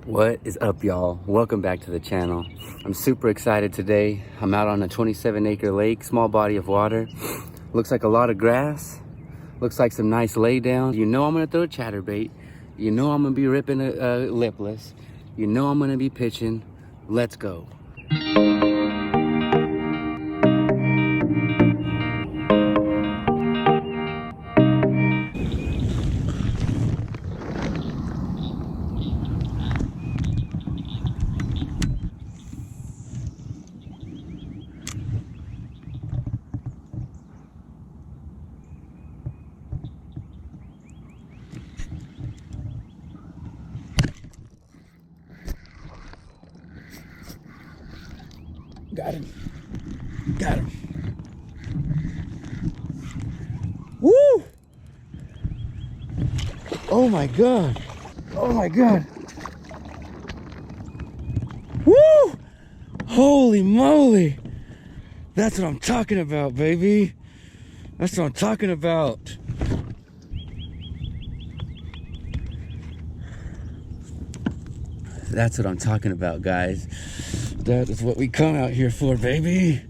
What is up, y'all? Welcome back to the channel. I'm super excited today. I'm out on a 27-acre lake, small body of water. Looks like a lot of grass. Looks like some nice lay down. You know I'm gonna throw a chatterbait. You know I'm gonna be ripping a lipless. You know I'm gonna be pitching. Let's go. Got him. Got him. Woo! Oh my God. Oh my God. Woo! Holy moly. That's what I'm talking about, baby. That's what I'm talking about. That's what I'm talking about, guys. That is what we come out here for, baby.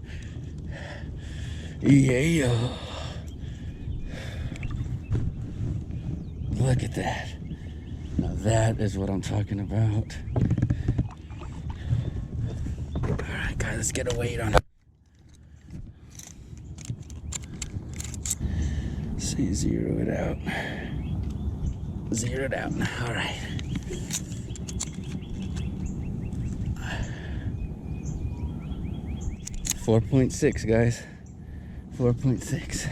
Yeah. Look at that. Now that is what I'm talking about. All right, guys, let's get a weight on it. See, zero it out. Zero it out. All right. 4.6, guys. 4.6.